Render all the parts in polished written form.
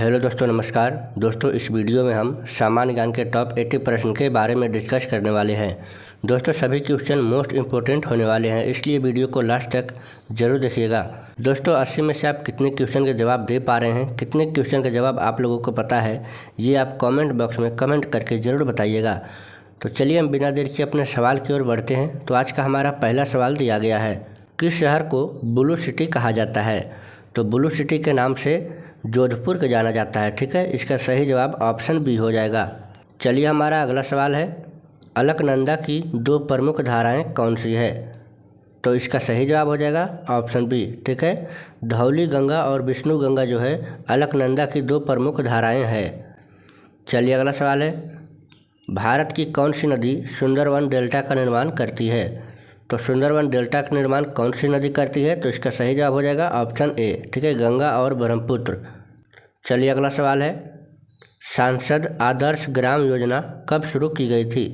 Hello दोस्तों, नमस्कार। दोस्तों, इस वीडियो में हम सामान्य ज्ञान के टॉप 80 प्रश्न के बारे में डिस्कस करने वाले हैं। दोस्तों, सभी क्वेश्चन मोस्ट इम्पोर्टेंट होने वाले हैं, इसलिए वीडियो को लास्ट तक जरूर देखिएगा। दोस्तों, 80 में से आप कितने क्वेश्चन के जवाब दे पा रहे हैं, कितने क्वेश्चन के जवाब आप लोगों को पता है, ये आप कॉमेंट बॉक्स में कमेंट करके ज़रूर बताइएगा। तो चलिए हम बिना देर के अपने सवाल की ओर बढ़ते हैं। तो आज का हमारा पहला सवाल दिया गया है, किस शहर को ब्लू सिटी कहा जाता है? तो ब्लू सिटी के नाम से जोधपुर को जाना जाता है। ठीक है, इसका सही जवाब ऑप्शन बी हो जाएगा। चलिए हमारा अगला सवाल है, अलकनंदा की दो प्रमुख धाराएं कौन सी है? तो इसका सही जवाब हो जाएगा ऑप्शन बी। ठीक है, धौली गंगा और विष्णु गंगा जो है अलकनंदा की दो प्रमुख धाराएं हैं। चलिए अगला सवाल है, भारत की कौन सी नदी सुंदरवन डेल्टा का निर्माण करती है? तो सुंदरवन डेल्टा का निर्माण कौन सी नदी करती है? तो इसका सही जवाब हो जाएगा ऑप्शन ए। ठीक है, गंगा और ब्रह्मपुत्र। चलिए अगला सवाल है, सांसद आदर्श ग्राम योजना कब शुरू की गई थी?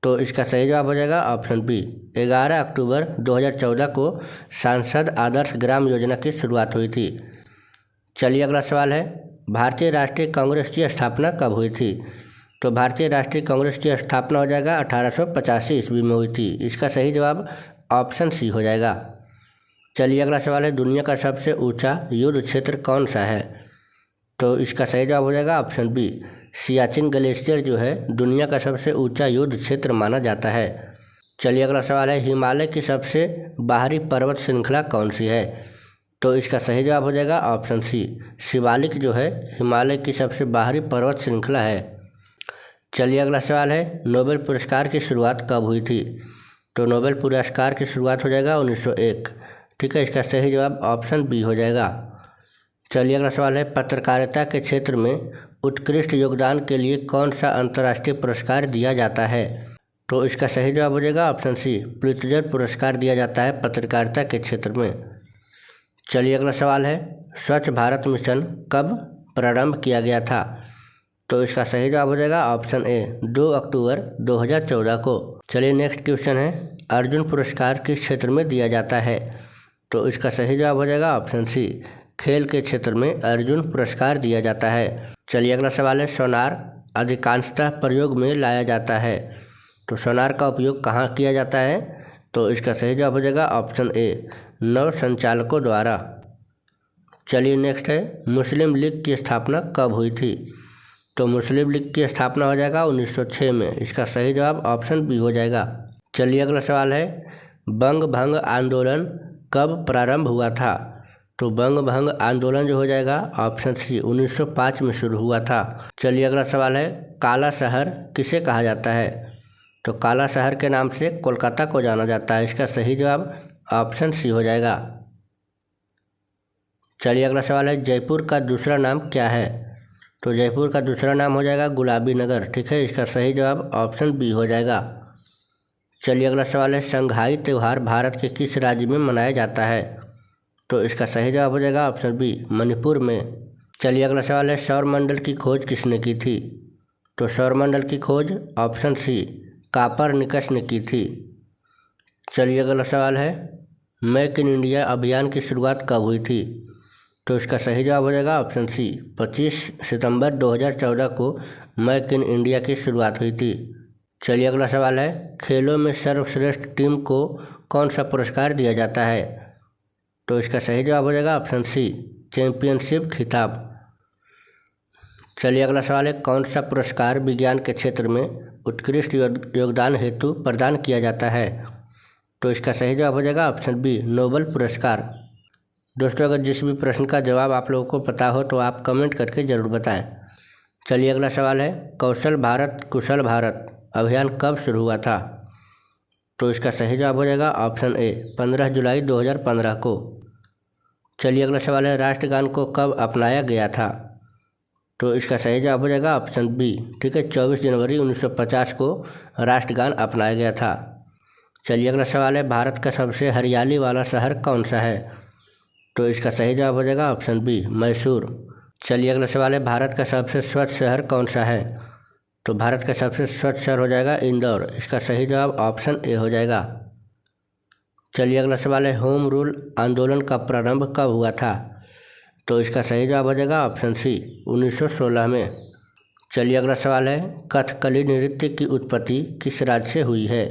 तो इसका सही जवाब हो जाएगा ऑप्शन बी। 11 अक्टूबर 2014 को सांसद आदर्श ग्राम योजना की शुरुआत हुई थी। चलिए अगला सवाल है, भारतीय राष्ट्रीय कांग्रेस की स्थापना कब हुई थी? तो भारतीय राष्ट्रीय कांग्रेस की स्थापना हो जाएगा 1885 ईस्वी में हुई थी। इसका सही जवाब ऑप्शन सी हो जाएगा। चलिए अगला सवाल है, दुनिया का सबसे ऊंचा युद्ध क्षेत्र कौन सा है? तो इसका सही जवाब हो जाएगा ऑप्शन बी। सियाचिन ग्लेशियर जो है दुनिया का सबसे ऊंचा युद्ध क्षेत्र माना जाता है। चलिए अगला सवाल है, हिमालय की सबसे बाहरी पर्वत श्रृंखला कौन सी है? तो इसका सही जवाब हो जाएगा ऑप्शन सी। शिवालिक जो है हिमालय की सबसे बाहरी पर्वत श्रृंखला है। चलिए अगला सवाल है, नोबेल पुरस्कार की शुरुआत कब हुई थी? तो नोबेल पुरस्कार की शुरुआत हो जाएगा 1901। ठीक है, इसका सही जवाब ऑप्शन बी हो जाएगा। चलिए अगला सवाल है, पत्रकारिता के क्षेत्र में उत्कृष्ट योगदान के लिए कौन सा अंतर्राष्ट्रीय पुरस्कार दिया जाता है? तो इसका सही जवाब हो जाएगा ऑप्शन सी। पुलित्जर पुरस्कार दिया जाता है पत्रकारिता के क्षेत्र में। चलिए अगला सवाल है, स्वच्छ भारत मिशन कब प्रारंभ किया गया था? तो इसका सही जवाब हो जाएगा ऑप्शन ए, 2 अक्टूबर 2014 को। चलिए नेक्स्ट क्वेश्चन है, अर्जुन पुरस्कार किस क्षेत्र में दिया जाता है? तो इसका सही जवाब हो जाएगा ऑप्शन सी। खेल के क्षेत्र में अर्जुन पुरस्कार दिया जाता है। चलिए अगला सवाल है, सोनार अधिकांशतः प्रयोग में लाया जाता है। तो सोनार का उपयोग कहाँ किया जाता है? तो इसका सही जवाब हो जाएगा ऑप्शन ए, नौ संचालकों द्वारा। चलिए नेक्स्ट है, मुस्लिम लीग की स्थापना कब हुई थी? तो मुस्लिम लीग की स्थापना हो जाएगा 1906 में। इसका सही जवाब ऑप्शन बी हो जाएगा। चलिए अगला सवाल है, बंग भंग आंदोलन कब प्रारंभ हुआ था? तो बंग भंग आंदोलन जो हो जाएगा ऑप्शन सी, 1905 में शुरू हुआ था। चलिए अगला सवाल है, काला शहर किसे कहा जाता है? तो काला शहर के नाम से कोलकाता को जाना जाता है। इसका सही जवाब ऑप्शन सी हो जाएगा। चलिए अगला सवाल है, जयपुर का दूसरा नाम क्या है? तो जयपुर का दूसरा नाम हो जाएगा गुलाबी नगर। ठीक है, इसका सही जवाब ऑप्शन बी हो जाएगा। चलिए अगला सवाल है, संघाई त्यौहार भारत के किस राज्य में मनाया जाता है? तो इसका सही जवाब हो जाएगा ऑप्शन बी, मणिपुर में। चलिए अगला सवाल है, सौरमंडल की खोज किसने की थी? तो सौरमंडल की खोज ऑप्शन सी, कापरनिकस ने की थी। चलिए अगला सवाल है, मेक इन इंडिया अभियान की शुरुआत कब हुई थी? तो इसका सही जवाब हो जाएगा ऑप्शन सी, 25 सितंबर 2014 को मेक इन इंडिया की शुरुआत हुई थी। चलिए अगला सवाल है, खेलों में सर्वश्रेष्ठ टीम को कौन सा पुरस्कार दिया जाता है? तो इसका सही जवाब हो जाएगा ऑप्शन सी, चैंपियनशिप खिताब। चलिए अगला सवाल है, कौन सा पुरस्कार विज्ञान के क्षेत्र में उत्कृष्ट योगदान हेतु प्रदान किया जाता है? तो इसका सही जवाब हो जाएगा ऑप्शन बी, नोबेल पुरस्कार। दोस्तों, अगर जिस भी प्रश्न का जवाब आप लोगों को पता हो तो आप कमेंट करके ज़रूर बताएं। चलिए अगला सवाल है, कौशल भारत कुशल भारत अभियान कब शुरू हुआ था? तो इसका सही जवाब हो जाएगा ऑप्शन ए, 15 जुलाई 2015 को। चलिए अगला सवाल है, राष्ट्रगान को कब अपनाया गया था? तो इसका सही जवाब हो जाएगा ऑप्शन बी। ठीक है, 24 जनवरी 1950 को राष्ट्रगान अपनाया गया था। चलिए अगला सवाल है, भारत का सबसे हरियाली वाला शहर कौन सा है? तो इसका सही जवाब हो जाएगा ऑप्शन बी, मैसूर। चलिए अगला सवाल है, भारत का सबसे स्वच्छ शहर कौन सा है? तो भारत का सबसे स्वच्छ शहर हो जाएगा इंदौर। इसका सही जवाब ऑप्शन ए हो जाएगा। चलिए अगला सवाल है, होम रूल आंदोलन का प्रारंभ कब हुआ था? तो इसका सही जवाब हो जाएगा ऑप्शन सी 1916 में। चलिए अगला सवाल है, कथकली नृत्य की उत्पत्ति किस राज्य से हुई है?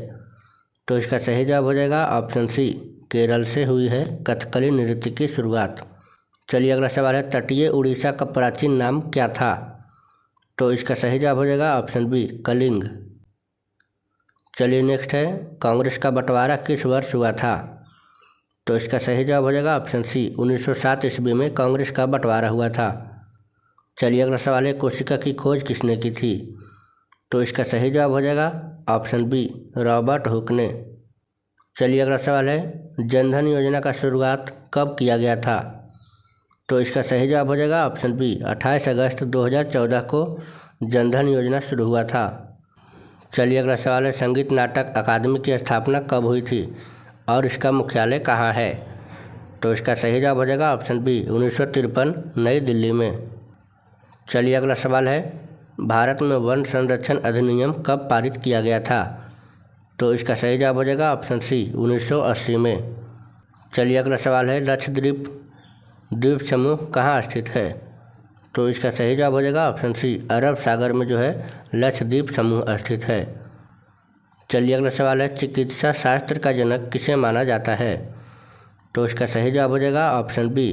तो इसका सही जवाब हो जाएगा ऑप्शन सी केरल से हुई है कथकली नृत्य की शुरुआत। चलिए अगला सवाल है, तटीय उड़ीसा का प्राचीन नाम क्या था? तो इसका सही जवाब हो जाएगा ऑप्शन बी कलिंग। चलिए नेक्स्ट है, कांग्रेस का बंटवारा किस वर्ष हुआ था? तो इसका सही जवाब हो जाएगा ऑप्शन सी 1907 ईस्वी में कांग्रेस का बंटवारा हुआ था। चलिए अगला सवाल है, कोशिका की खोज किसने की थी? तो इसका सही जवाब हो जाएगा ऑप्शन बी रॉबर्ट हुक ने। चलिए अगला सवाल है, जनधन योजना का शुरुआत कब किया गया था? तो इसका सही जवाब हो जाएगा ऑप्शन बी 28 अगस्त 2014 को जनधन योजना शुरू हुआ था। चलिए अगला सवाल है, संगीत नाटक अकादमी की स्थापना कब हुई थी और इसका मुख्यालय कहाँ है? तो इसका सही जवाब हो जाएगा ऑप्शन बी 1953 नई दिल्ली में। चलिए अगला सवाल है, भारत में वन संरक्षण अधिनियम कब पारित किया गया था? तो इसका सही जवाब हो जाएगा ऑप्शन सी 1980 में। चलिए अगला सवाल है, लक्षद्वीप द्वीप समूह कहाँ स्थित है? तो इसका सही जवाब हो जाएगा ऑप्शन सी अरब सागर में जो है लक्षद्वीप समूह स्थित है। चलिए अगला सवाल है, चिकित्सा शास्त्र का जनक किसे माना जाता है? तो इसका सही जवाब हो जाएगा ऑप्शन बी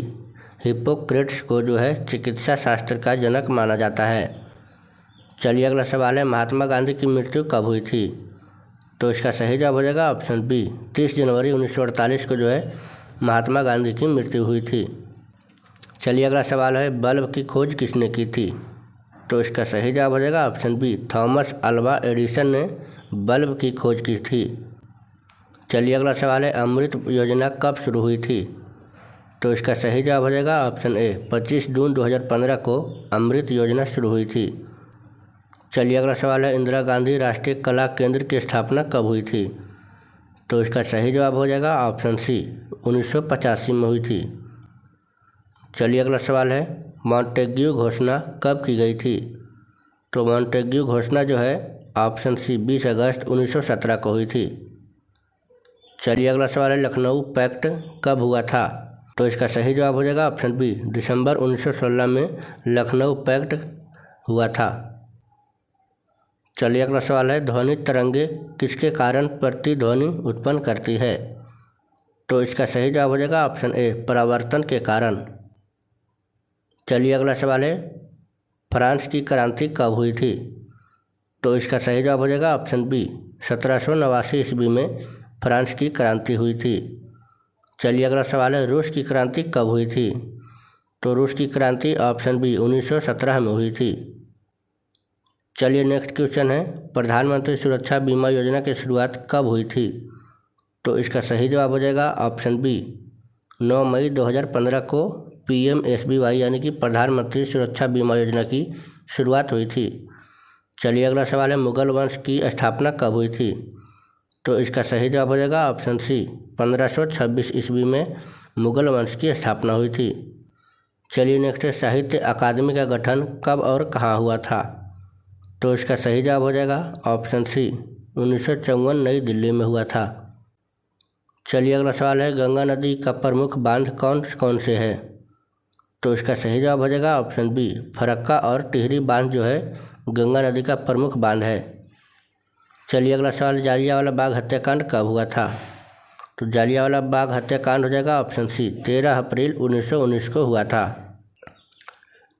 हिप्पोक्रेट्स को जो है चिकित्सा शास्त्र का जनक माना जाता है। चलिए अगला सवाल है, महात्मा गांधी की मृत्यु कब हुई थी? तो इसका सही जवाब हो जाएगा ऑप्शन बी 30 जनवरी 1948 को जो है महात्मा गांधी की मृत्यु हुई थी। चलिए अगला सवाल है, बल्ब की खोज किसने की थी? तो इसका सही जवाब हो जाएगा option B Thomas Alva Edison ने बल्ब की खोज की थी। चलिए अगला सवाल है, अमृत योजना कब शुरू हुई थी? तो इसका सही जवाब हो जाएगा ऑप्शन ए 25 जून 2015 को अमृत योजना शुरू हुई थी। चलिए अगला सवाल है, इंदिरा गांधी राष्ट्रीय कला केंद्र की स्थापना कब हुई थी? तो इसका सही जवाब हो जाएगा ऑप्शन सी 1985 में हुई थी। चलिए अगला सवाल है, मॉन्टेग्यू घोषणा कब की गई थी? तो मॉन्टेग्यू घोषणा जो है ऑप्शन सी 20 अगस्त 1917 को हुई थी। चलिए अगला सवाल है, लखनऊ पैक्ट कब हुआ था? तो इसका सही जवाब हो जाएगा ऑप्शन बी दिसंबर 1916 में लखनऊ पैक्ट हुआ था। चलिए अगला सवाल है, ध्वनि तरंगे किसके कारण प्रतिध्वनि उत्पन्न करती है? तो इसका सही जवाब हो जाएगा ऑप्शन ए परावर्तन के कारण। चलिए अगला सवाल है, फ्रांस की क्रांति कब हुई थी? तो इसका सही जवाब हो जाएगा ऑप्शन बी 1789 ईस्वी में फ्रांस की क्रांति हुई थी। चलिए अगला सवाल है, रूस की क्रांति कब हुई थी? तो रूस की क्रांति ऑप्शन बी 1917 में हुई थी। चलिए नेक्स्ट क्वेश्चन है, प्रधानमंत्री सुरक्षा बीमा योजना की शुरुआत कब हुई थी? तो इसका सही जवाब हो जाएगा ऑप्शन बी 9 मई 2015 को PMSBY यानी कि प्रधानमंत्री सुरक्षा बीमा योजना की शुरुआत हुई थी। चलिए अगला सवाल है, मुगल वंश की स्थापना कब हुई थी? तो इसका सही जवाब हो जाएगा ऑप्शन सी 1526 ईस्वी में मुगल वंश की स्थापना हुई थी। चलिए नेक्स्ट है, साहित्य अकादमी का गठन कब और कहाँ हुआ था? तो इसका सही जवाब हो जाएगा ऑप्शन सी 1954 नई दिल्ली में हुआ था। चलिए अगला सवाल है, गंगा नदी का प्रमुख बांध कौन कौन से है? तो इसका सही जवाब हो जाएगा ऑप्शन बी फरक्का और टिहरी बांध जो है गंगा नदी का प्रमुख बांध है। चलिए अगला सवाल, जालियांवाला बाग हत्याकांड कब हुआ था? तो जालियांवाला बाग हत्याकांड हो जाएगा ऑप्शन सी 13 अप्रैल 1919 को हुआ था।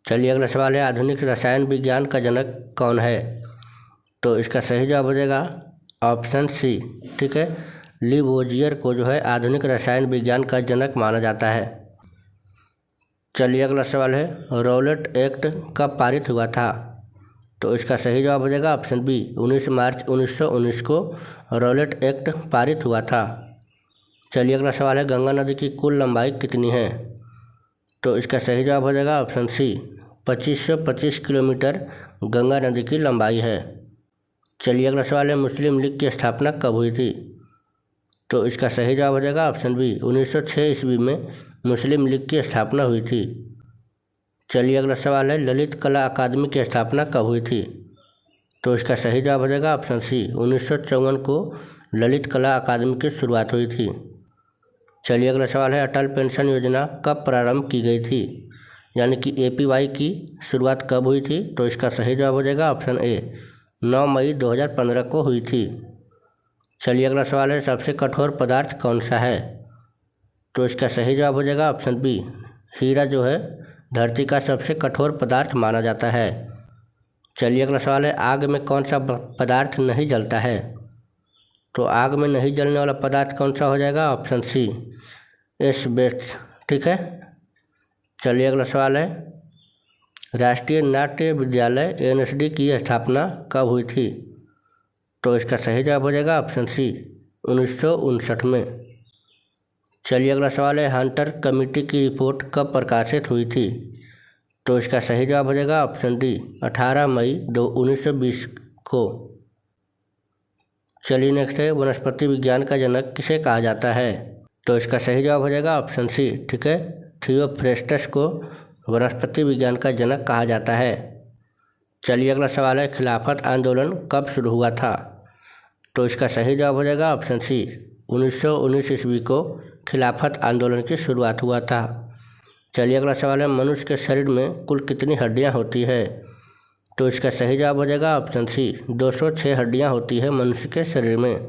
चलिए अगला सवाल है, आधुनिक रसायन विज्ञान का जनक कौन है? तो इसका सही जवाब हो जाएगा ऑप्शन सी, ठीक है, लिवोजियर को जो है आधुनिक रसायन विज्ञान का जनक माना जाता है। चलिए अगला सवाल है, रॉलेट एक्ट कब पारित हुआ था? तो इसका सही जवाब हो जाएगा ऑप्शन बी 19 मार्च 1919 को रॉलेट एक्ट पारित हुआ था। चलिए अगला सवाल है, गंगा नदी की कुल लंबाई कितनी है? तो इसका सही जवाब हो जाएगा ऑप्शन सी 2525 किलोमीटर गंगा नदी की लंबाई है। चलिए अगला सवाल है, मुस्लिम लीग की स्थापना कब हुई थी? तो इसका सही जवाब हो जाएगा ऑप्शन बी 1906 ईस्वी में मुस्लिम लीग की स्थापना हुई थी। चलिए अगला सवाल है, ललित कला अकादमी की स्थापना कब हुई थी? तो इसका सही जवाब हो जाएगा ऑप्शन सी 1954 को ललित कला अकादमी की शुरुआत हुई थी। चलिए अगला सवाल है, अटल पेंशन योजना कब प्रारंभ की गई थी? यानी कि APY की शुरुआत कब हुई थी? तो इसका सही जवाब हो जाएगा ऑप्शन ए 9 मई 2015 को हुई थी। चलिए अगला सवाल है, सबसे कठोर पदार्थ कौन सा है? तो इसका सही जवाब हो जाएगा ऑप्शन बी हीरा जो है धरती का सबसे कठोर पदार्थ माना जाता है। चलिए अगला सवाल है, आग में कौन सा पदार्थ नहीं जलता है? तो आग में नहीं जलने वाला पदार्थ कौन सा हो जाएगा? Option C asbestos. ठीक है। चलिए अगला सवाल है, राष्ट्रीय नाट्य विद्यालय NSD की स्थापना कब हुई थी? तो इसका सही जवाब हो जाएगा ऑप्शन सी 1959 में। चलिए अगला सवाल है, हंटर कमेटी की रिपोर्ट कब प्रकाशित हुई थी? तो इसका सही जवाब हो जाएगा ऑप्शन डी 18 मई 1920 को। चलिए नेक्स्ट है, वनस्पति विज्ञान का जनक किसे कहा जाता है? तो इसका सही जवाब हो जाएगा ऑप्शन सी। ठीक है, थियोफ्रेस्टस को वनस्पति विज्ञान का जनक कहा जाता है। चलिए अगला सवाल है, खिलाफत आंदोलन कब शुरू हुआ था? तो इसका सही जवाब हो जाएगा ऑप्शन सी 1919 ईस्वी को खिलाफत आंदोलन की शुरुआत हुआ था। चलिए अगला सवाल है, मनुष्य के शरीर में कुल कितनी हड्डियां होती है? तो इसका सही जवाब हो जाएगा ऑप्शन सी 206 हड्डियां होती है मनुष्य के शरीर में।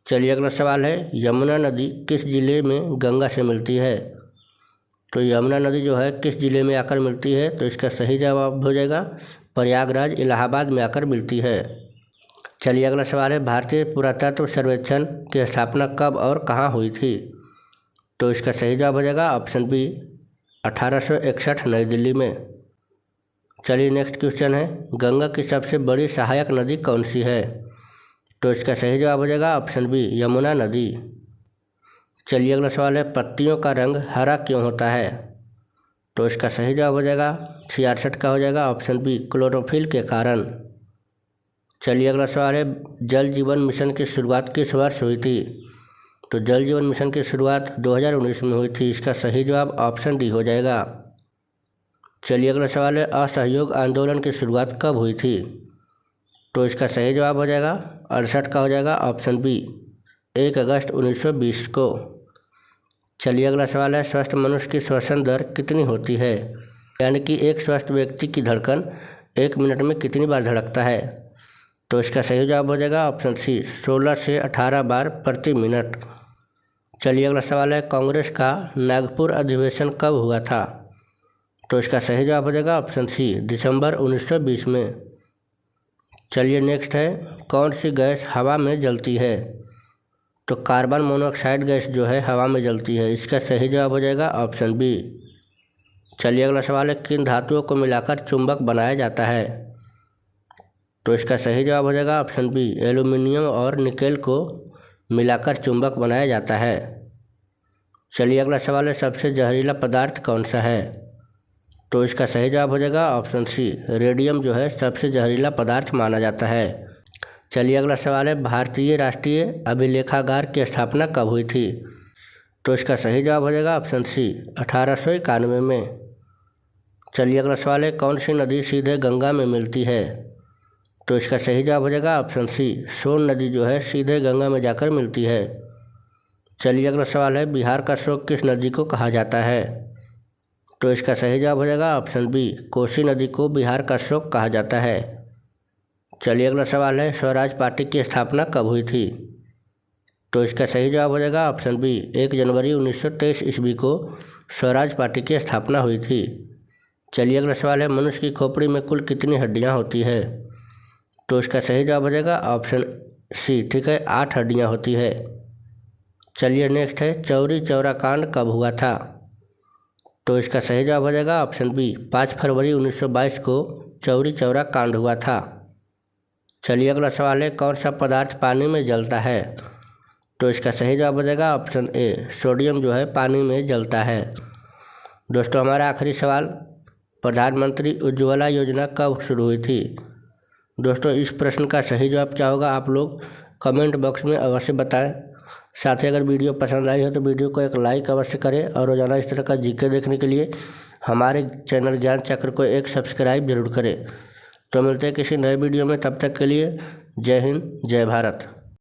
चलिए अगला सवाल है, यमुना नदी किस जिले में गंगा से मिलती है? तो यमुना नदी जो है किस जिले में आकर मिलती है? तो इसका सही जवाब हो जाएगा प्रयागराज इलाहाबाद में आकर मिलती है। चलिए अगला सवाल है, भारतीय पुरातत्व सर्वेक्षण की स्थापना कब और कहाँ हुई थी? तो इसका सही जवाब हो जाएगा ऑप्शन बी 1861 नई दिल्ली में। चलिए नेक्स्ट क्वेश्चन है, गंगा की सबसे बड़ी सहायक नदी कौन सी है? तो इसका सही जवाब हो जाएगा ऑप्शन बी यमुना नदी। चलिए अगला सवाल है, पत्तियों का रंग हरा क्यों होता है? तो इसका सही जवाब हो जाएगा 66 का हो जाएगा ऑप्शन बी क्लोरोफिल के कारण। चलिए अगला सवाल है, जल जीवन मिशन की शुरुआत किस वर्ष हुई थी? तो जल जीवन मिशन की शुरुआत 2019 में हुई थी। इसका सही जवाब ऑप्शन डी हो जाएगा। चलिए अगला सवाल है, असहयोग आंदोलन की शुरुआत कब हुई थी? तो इसका सही जवाब हो जाएगा 68 का हो जाएगा ऑप्शन बी 1 अगस्त 1920 को। चलिए अगला सवाल है, स्वस्थ मनुष्य की श्वसन दर कितनी होती है? यानी कि एक स्वस्थ व्यक्ति की धड़कन 1 मिनट में कितनी बार धड़कता है? तो इसका सही जवाब हो जाएगा ऑप्शन सी 16 से 18 बार प्रति मिनट। चलिए अगला सवाल है, कांग्रेस का नागपुर अधिवेशन कब हुआ था? तो इसका सही जवाब हो जाएगा ऑप्शन सी दिसंबर 1920 में। चलिए नेक्स्ट है, कौन सी गैस हवा में जलती है? तो कार्बन मोनोऑक्साइड गैस जो है हवा में जलती है। इसका सही जवाब हो जाएगा ऑप्शन बी। चलिए अगला सवाल है, किन धातुओं को मिलाकर चुंबक बनाया जाता है? तो इसका सही जवाब हो जाएगा ऑप्शन बी एल्यूमिनियम और निकेल को मिलाकर चुंबक बनाया जाता है। चलिए अगला सवाल है, सबसे जहरीला पदार्थ कौन सा है? तो इसका सही जवाब हो जाएगा ऑप्शन सी रेडियम जो है सबसे जहरीला पदार्थ माना जाता है। चलिए अगला सवाल है, भारतीय राष्ट्रीय अभिलेखागार की स्थापना कब हुई थी? तो इसका सही जवाब हो जाएगा ऑप्शन सी 1891 में। चलिए अगला सवाल है, कौन सी नदी सीधे गंगा में मिलती है? तो इसका सही जवाब हो जाएगा ऑप्शन सी सोन नदी जो है सीधे गंगा में जाकर मिलती है। चलिए अगला सवाल है, बिहार का शोक किस नदी को कहा जाता है? तो इसका सही जवाब हो जाएगा ऑप्शन बी कोसी नदी को बिहार का शोक कहा जाता है। चलिए अगला सवाल है, स्वराज पार्टी की स्थापना कब हुई थी? तो इसका सही जवाब हो जाएगा ऑप्शन बी 1 जनवरी 1923 ईस्वी को स्वराज पार्टी की स्थापना हुई थी। चलिए अगला सवाल है, मनुष्य की खोपड़ी में कुल कितनी हड्डियां होती है? तो इसका सही जवाब हो जाएगा ऑप्शन सी। ठीक है, 8 हड्डियां होती है। चलिए नेक्स्ट है, चौरी चौरा कांड कब हुआ था? तो इसका सही जवाब हो जाएगा ऑप्शन बी 5 फरवरी 1922 को चौरी चौरा कांड हुआ था। चलिए अगला सवाल है, कौन सा पदार्थ पानी में जलता है? तो इसका सही जवाब हो जाएगा ऑप्शन ए सोडियम जो है पानी में जलता है। दोस्तों हमारा आखिरी सवाल, प्रधानमंत्री उज्ज्वला योजना कब शुरू हुई थी? दोस्तों इस प्रश्न का सही जवाब क्या होगा आप लोग कमेंट बॉक्स में अवश्य बताएं। साथ ही अगर वीडियो पसंद आई हो तो वीडियो को एक लाइक अवश्य करें और रोजाना इस तरह का जीके देखने के लिए हमारे चैनल ज्ञान चक्र को एक सब्सक्राइब जरूर करें। तो मिलते हैं किसी नए वीडियो में, तब तक के लिए जय हिंद जय भारत।